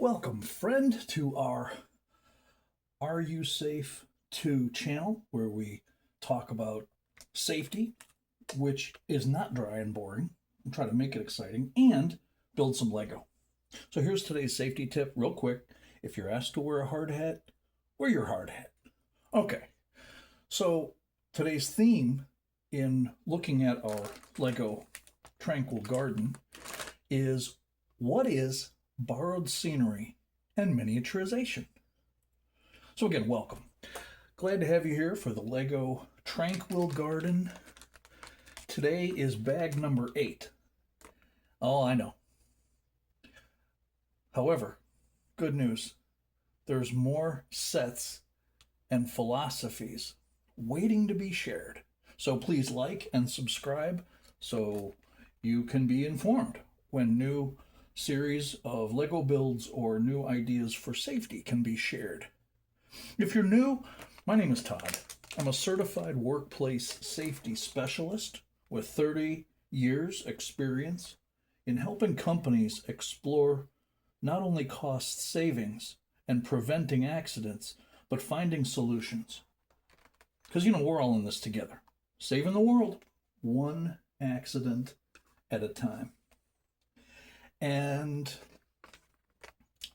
Welcome, friend, to our Are You Safe 2 channel, where we talk about safety, which is not dry and boring, and try to make it exciting, and build some Lego. So here's today's safety tip, real quick. If you're asked to wear a hard hat, wear your hard hat. Okay, so today's theme in looking at our Lego Tranquil garden is what is borrowed scenery and miniaturization. So again, welcome. Glad to have you here for the Lego Tranquil garden. Today is bag number 8. Oh, I know. However, good news. There's more sets and philosophies waiting to be shared. So please like and subscribe so you can be informed when new series of Lego builds or new ideas for safety can be shared. If you're new, my name is Todd. I'm a certified workplace safety specialist with 30 years experience in helping companies explore not only cost savings and preventing accidents, but finding solutions. Because, we're all in this together. Saving the world, one accident at a time. And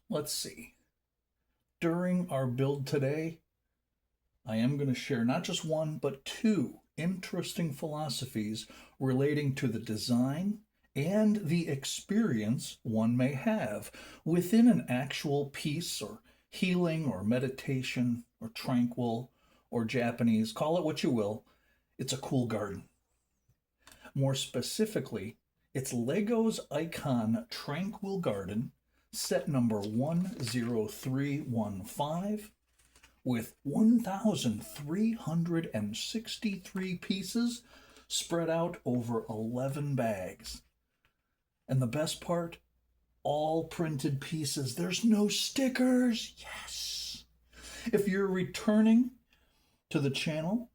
let's see. During our build today, I am going to share not just one, but 2 interesting philosophies relating to the design and the experience one may have within an actual piece or healing or meditation or tranquil or Japanese, call it what you will. It's a cool garden. More specifically, it's Lego's Icon Tranquil Garden, set number 10315, with 1,363 pieces spread out over 11 bags. And the best part, all printed pieces. There's no stickers. Yes! If you're returning to the channel,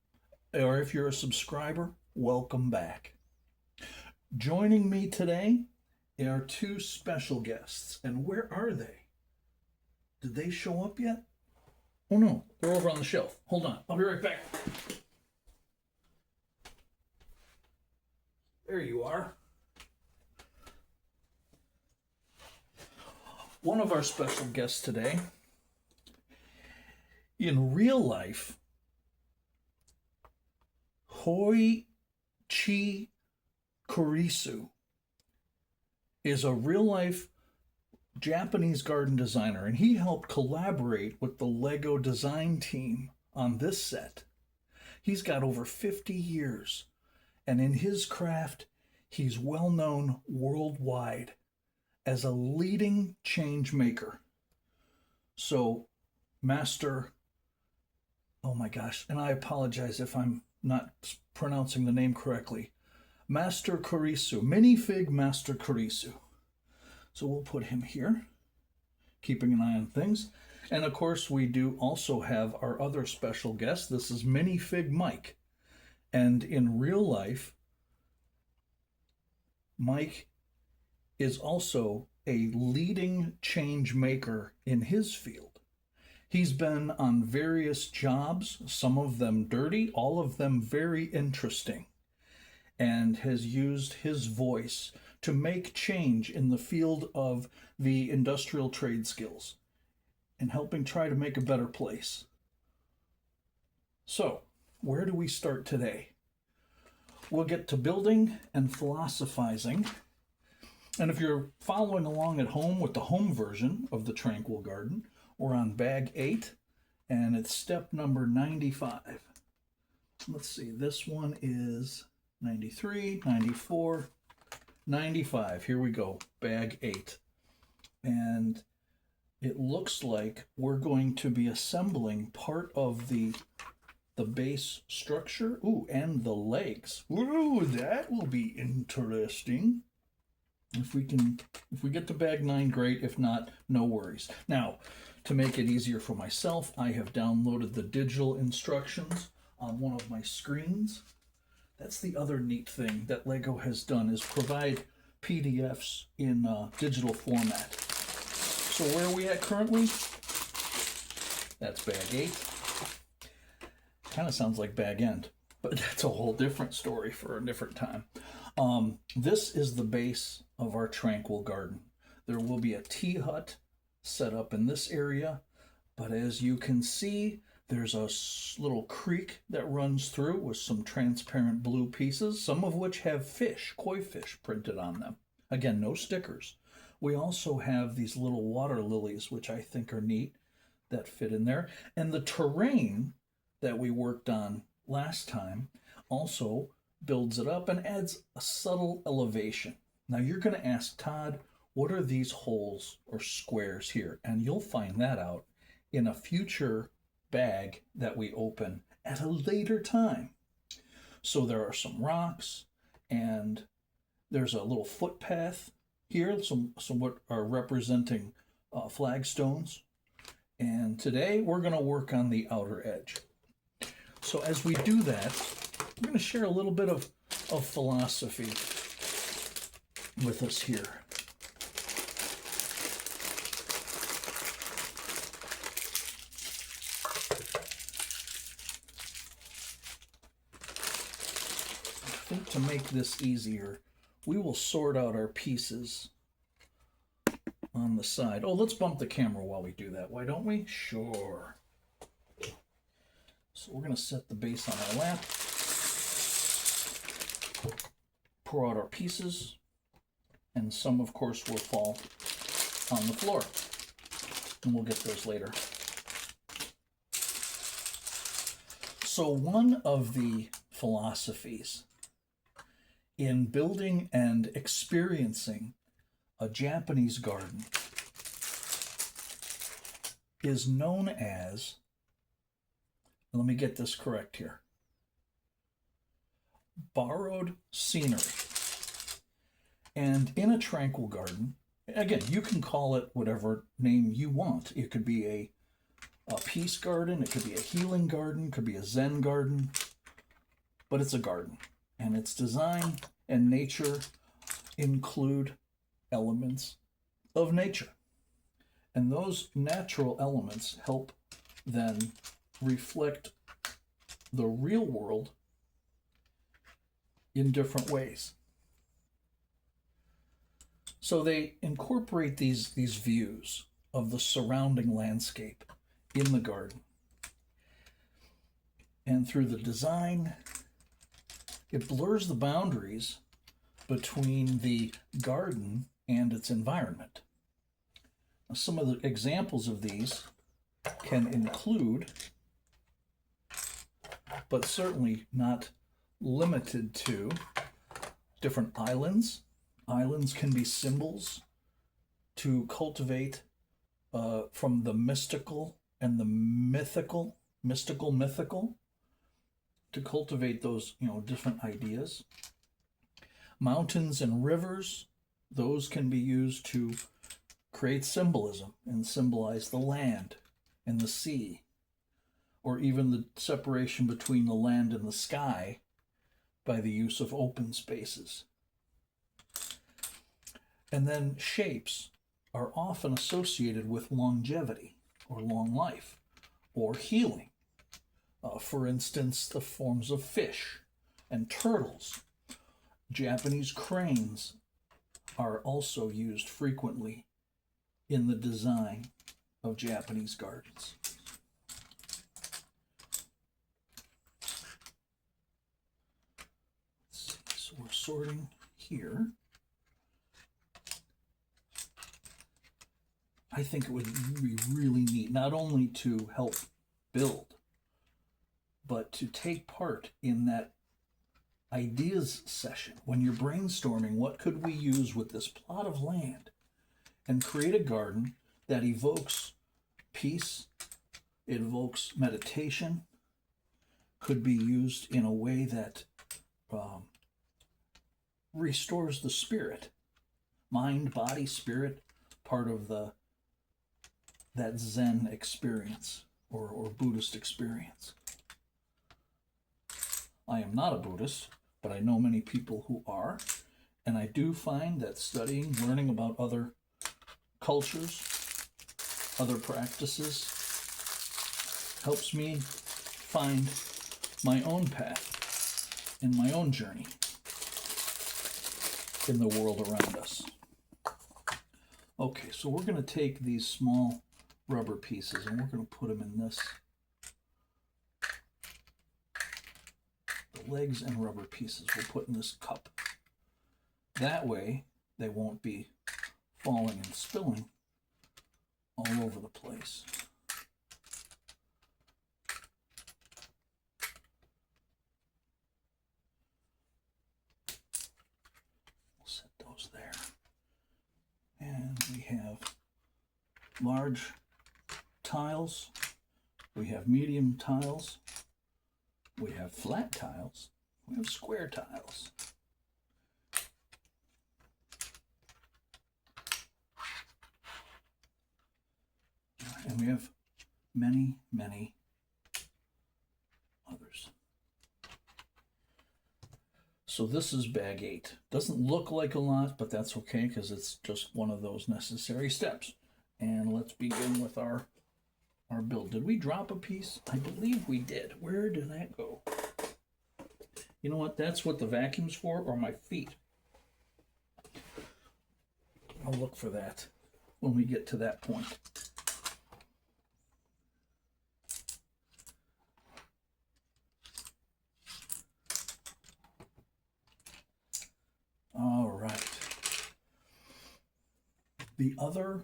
or if you're a subscriber, welcome back. Joining me today are 2 special guests. And where are they? Did they show up yet? Oh no, they're over on the shelf. Hold on, I'll be right back. There you are. One of our special guests today, in real life, Hoichi Kurisu is a real-life Japanese garden designer, and he helped collaborate with the Lego design team on this set. He's got over 50 years, and in his craft, he's well known worldwide as a leading change maker. So, Master, oh my gosh, and I apologize if I'm not pronouncing the name correctly, Master Kurisu, Minifig Master Kurisu. So we'll put him here, keeping an eye on things. And of course, we do also have our other special guest. This is Minifig Mike. And in real life, Mike is also a leading change maker in his field. He's been on various jobs, some of them dirty, all of them very interesting, and has used his voice to make change in the field of the industrial trade skills and helping try to make a better place. So, where do we start today? We'll get to building and philosophizing. And if you're following along at home with the home version of the Tranquil Garden, we're on bag 8, and it's step number 95. Let's see, this one is 93, 94, 95. Here we go, bag 8. And it looks like we're going to be assembling part of the base structure. Ooh, and the legs. Ooh, that will be interesting. If we get to bag 9, great. If not, no worries. Now, to make it easier for myself, I have downloaded the digital instructions on one of my screens. That's the other neat thing that Lego has done, is provide PDFs in digital format. So where are we at currently? That's bag 8. Kind of sounds like bag end, but that's a whole different story for a different time. This is the base of our Tranquil garden. There will be a tea hut set up in this area, but as you can see, there's a little creek that runs through with some transparent blue pieces, some of which have fish, koi fish, printed on them. Again, no stickers. We also have these little water lilies, which I think are neat, that fit in there. And the terrain that we worked on last time also builds it up and adds a subtle elevation. Now you're going to ask, Todd, what are these holes or squares here? And you'll find that out in a future bag that we open at a later time. So there are some rocks, and there's a little footpath here, some what are representing flagstones. And today we're going to work on the outer edge. So as we do that, we're going to share a little bit of philosophy with us here. I think to make this easier, we will sort out our pieces on the side. Oh, let's bump the camera while we do that. Why don't we? Sure. So we're going to set the base on our lap, pour out our pieces, and some, of course, will fall on the floor. And we'll get those later. So one of the philosophies in building and experiencing a Japanese garden is known as, let me get this correct here, borrowed scenery. And in a Tranquil garden, again, you can call it whatever name you want. It could be a peace garden, it could be a healing garden, it could be a Zen garden, but it's a garden. And its design and nature include elements of nature. And those natural elements help then reflect the real world in different ways. So they incorporate these views of the surrounding landscape in the garden. And through the design, it blurs the boundaries between the garden and its environment. Now, some of the examples of these can include, but certainly not limited to, different islands. Islands can be symbols to cultivate from the mystical and the mythical, mythical, to cultivate those, different ideas. Mountains and rivers, those can be used to create symbolism and symbolize the land and the sea, or even the separation between the land and the sky by the use of open spaces. And then shapes are often associated with longevity or long life or healing. For instance, the forms of fish and turtles. Japanese cranes are also used frequently in the design of Japanese gardens. Let's see, so we're sorting here. I think it would be really neat, not only to help build, but to take part in that ideas session when you're brainstorming what could we use with this plot of land, and create a garden that evokes peace, evokes meditation, could be used in a way that restores the spirit, mind, body, spirit, part of that Zen experience or Buddhist experience. I am not a Buddhist, but I know many people who are, and I do find that studying, learning about other cultures other practices helps me find my own path in my own journey in the world around us. Okay, so we're going to take these small rubber pieces and we're going to put them in this. The legs and rubber pieces we'll put in this cup. That way they won't be falling and spilling all over the place. We'll set those there. And we have large tiles, we have medium tiles, we have flat tiles, we have square tiles. And we have many, many others. So this is bag 8. Doesn't look like a lot, but that's okay because it's just one of those necessary steps. And let's begin with our build. Did we drop a piece? I believe we did. Where did that go? You know what? That's what the vacuum's for, or my feet. I'll look for that when we get to that point. All right. The other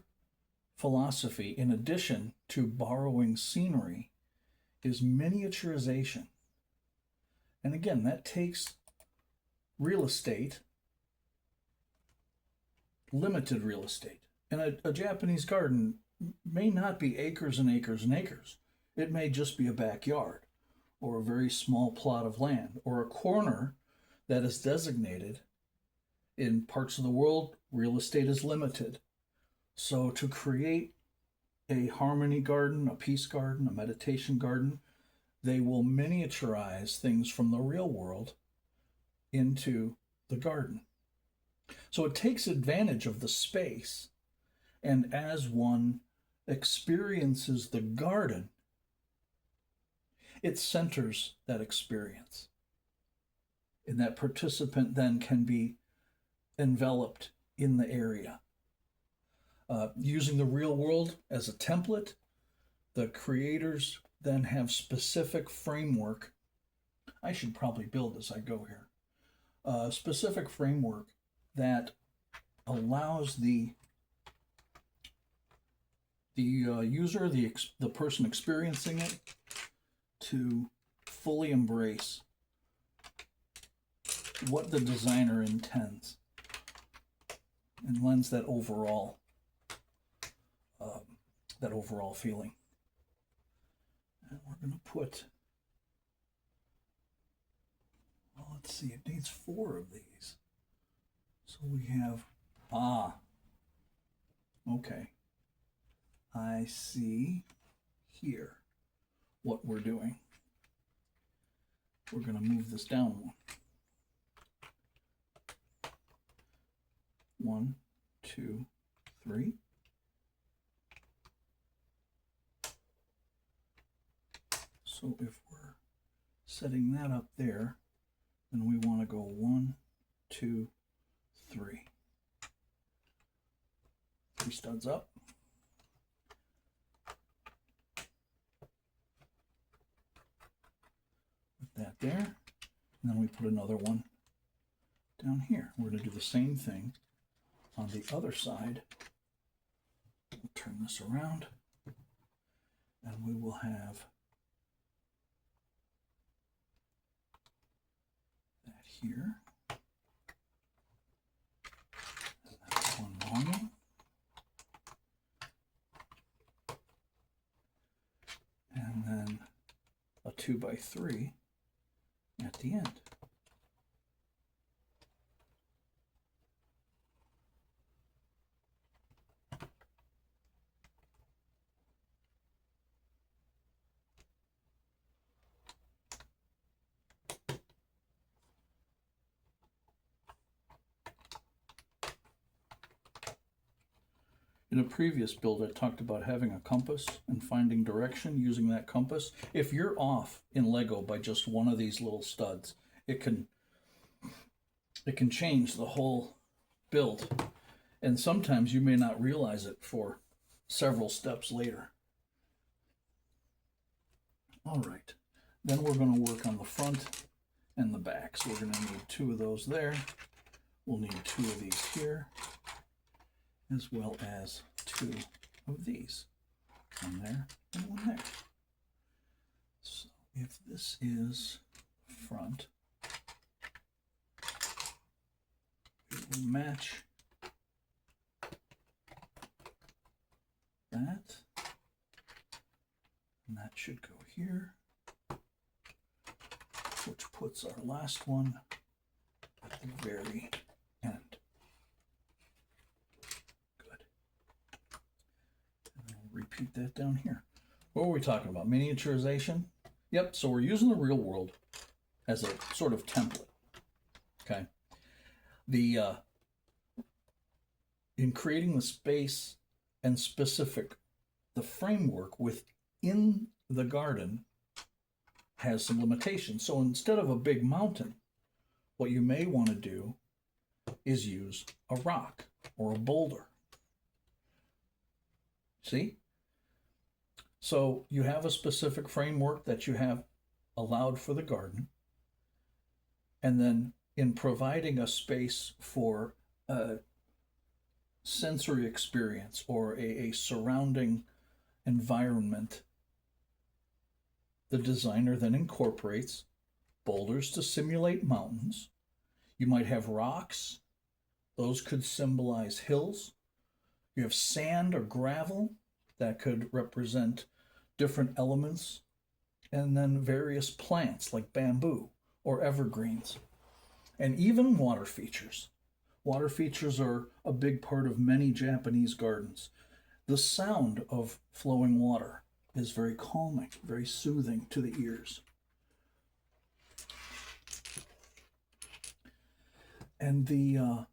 philosophy, in addition to borrowing scenery, is miniaturization. And again, that takes real estate, limited real estate. And a Japanese garden may not be acres and acres and acres. It may just be a backyard or a very small plot of land or a corner that is designated. In parts of the world, real estate is limited. So to create a harmony garden, a peace garden, a meditation garden, they will miniaturize things from the real world into the garden. So it takes advantage of the space, and as one experiences the garden, it centers that experience. And that participant then can be enveloped in the area. Using the real world as a template, the creators then have specific framework. I should probably build as I go here. A specific framework that allows the user, the person experiencing it, to fully embrace what the designer intends and lends that overall feeling. And we're going to put, well, let's see, it needs 4 of these. So we have, okay. I see here what we're doing. We're going to move this down one. 1, 2, 3. So if we're setting that up there, then we want to go 1, 2, 3. 3 studs up. Put that there. And then we put another one down here. We're going to do the same thing on the other side. We'll turn this around and we will have that here. And that's one long one. And then a 2x3 at the end. In a previous build, I talked about having a compass and finding direction using that compass. If you're off in Lego by just one of these little studs, it can change the whole build. And sometimes you may not realize it for several steps later. All right, then we're going to work on the front and the back. So we're going to need 2 of those there. We'll need 2 of these here, as well as 2 of these. One there and one there. So if this is front, it will match that, and that should go here, which puts our last one at the very end. Good. And I'll repeat that down here. What were we talking about? Miniaturization? Yep, so we're using the real world as a sort of template. Okay. In creating the space and the framework within the garden has some limitations. So instead of a big mountain, what you may want to do is use a rock or a boulder. See? So you have a specific framework that you have allowed for the garden, and then in providing a space for a sensory experience or a surrounding environment, the designer then incorporates boulders to simulate mountains. You might have rocks. Those could symbolize hills. You have sand or gravel that could represent different elements. And then various plants like bamboo or evergreens. And even water features. Water features are a big part of many Japanese gardens. The sound of flowing water is very calming, very soothing to the ears. And the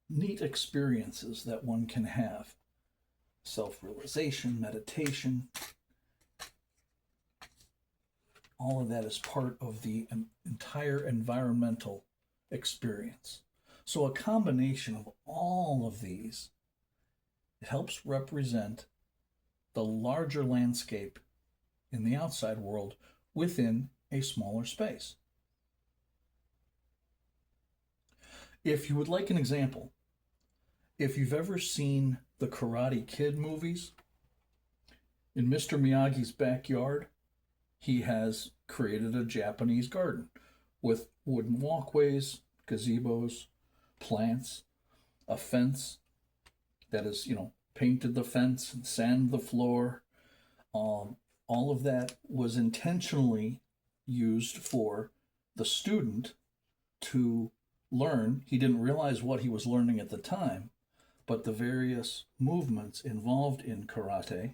neat experiences that one can have, self-realization, meditation, all of that is part of the entire environmental experience. So a combination of all of these, it helps represent the larger landscape in the outside world within a smaller space. If you would like an example, if you've ever seen the Karate Kid movies, in Mr. Miyagi's backyard, he has created a Japanese garden with wooden walkways, gazebos, plants, a fence that is, painted the fence and sanded the floor. All of that was intentionally used for the student to learn. He didn't realize what he was learning at the time, but the various movements involved in karate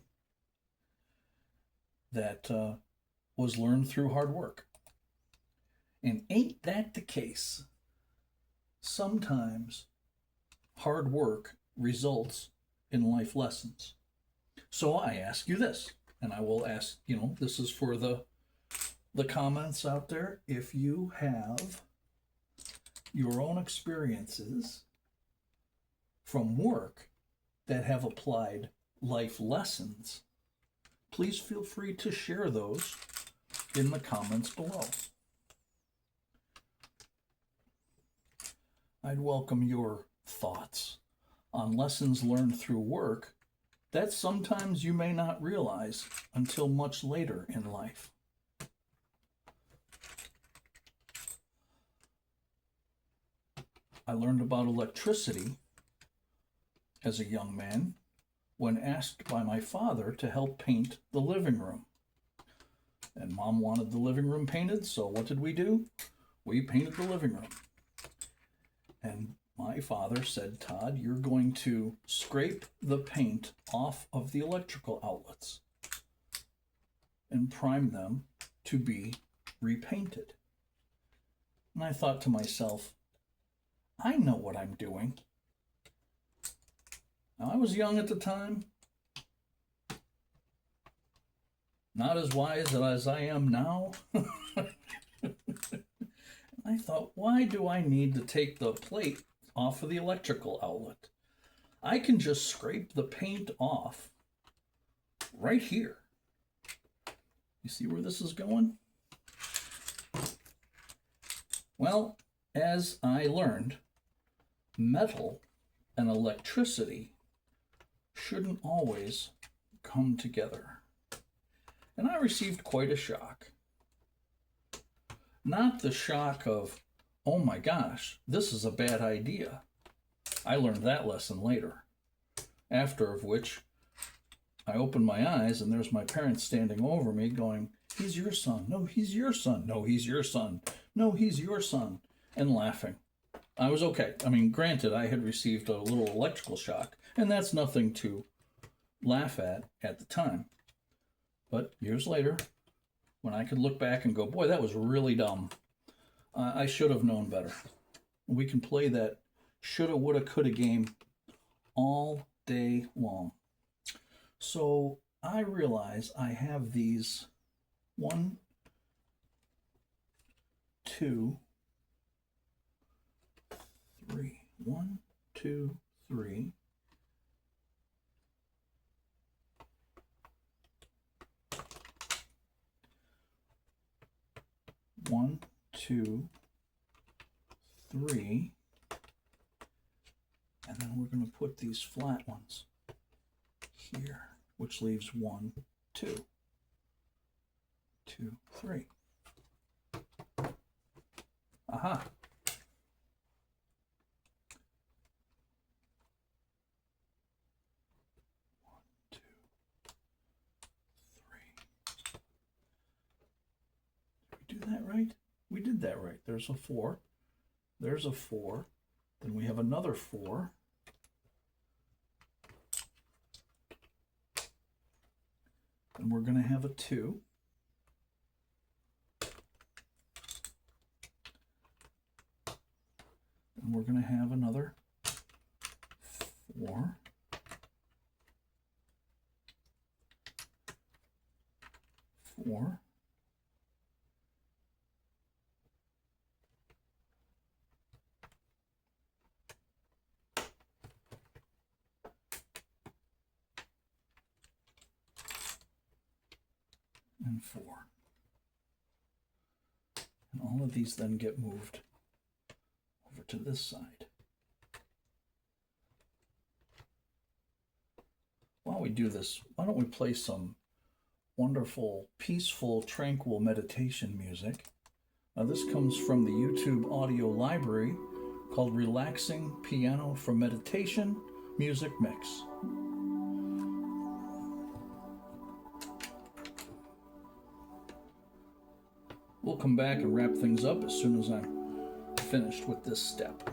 that was learned through hard work. And ain't that the case? Sometimes hard work results in life lessons. So I ask you this, and I will ask, this is for the comments out there. If you have your own experiences from work that have applied life lessons, please feel free to share those in the comments below. I'd welcome your thoughts on lessons learned through work that sometimes you may not realize until much later in life. I learned about electricity as a young man when asked by my father to help paint the living room. And Mom wanted the living room painted, so what did we do? We painted the living room. And my father said, Todd, you're going to scrape the paint off of the electrical outlets and prime them to be repainted. And I thought to myself, I know what I'm doing. Now, I was young at the time, not as wise as I am now. I thought, why do I need to take the plate off of the electrical outlet? I can just scrape the paint off right here. You see where this is going? Well, as I learned, metal and electricity shouldn't always come together. And I received quite a shock. Not the shock of, oh my gosh, this is a bad idea. I learned that lesson later. After of which, I opened my eyes and there's my parents standing over me going, he's your son. No, he's your son. No, he's your son. No, he's your son. And laughing. I was okay. I mean, granted, I had received a little electrical shock, and that's nothing to laugh at the time. But years later, when I could look back and go, boy, that was really dumb. I should have known better. We can play that shoulda, woulda, coulda game all day long. So I realize I have these 1, 2, 3. 1, 2, 3. 1, 2, 3. And then we're going to put these flat ones here, which leaves 1, 2, 2, 3. Aha. Do that right? We did that right. There's a 4. There's a 4. Then we have another 4. And we're going to have a 2. And we're going to have another 4. And 4. And all of these then get moved over to this side. While we do this, why don't we play some wonderful, peaceful, tranquil meditation music. Now this comes from the YouTube audio library called Relaxing Piano for Meditation Music Mix. We'll come back and wrap things up as soon as I'm finished with this step.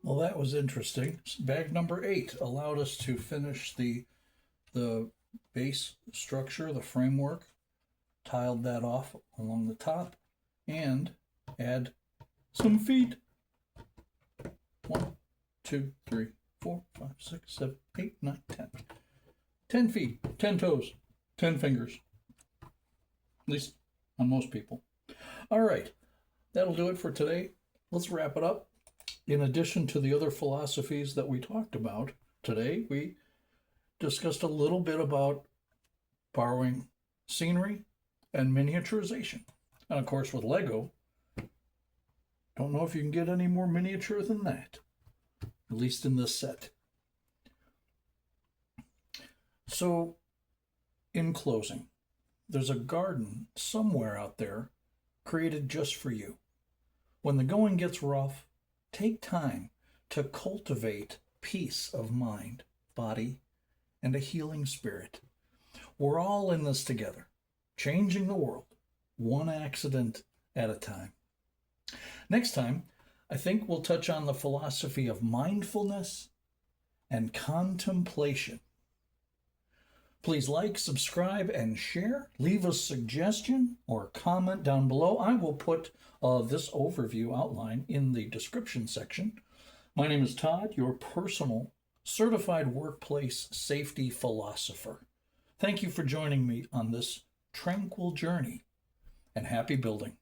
Well, that was interesting. Bag number 8 allowed us to finish the base structure, the framework, tiled that off along the top, and add some feet. 1, 2, 3, 4, 5, 6, 7, 8, 9, 10. 10 feet, 10 toes, 10 fingers. At least on most people. All right, that'll do it for today. Let's wrap it up. In addition to the other philosophies that we talked about today, we discussed a little bit about borrowing scenery and miniaturization. And of course, with Lego, don't know if you can get any more miniature than that, at least in this set. So, in closing, there's a garden somewhere out there created just for you. When the going gets rough, take time to cultivate peace of mind, body, and a healing spirit. We're all in this together, changing the world, one accident at a time. Next time, I think we'll touch on the philosophy of mindfulness and contemplation. Please like, subscribe, and share. Leave a suggestion or comment down below. I will put this overview outline in the description section. My name is Todd, your personal certified workplace safety philosopher. Thank you for joining me on this tranquil journey, and happy building.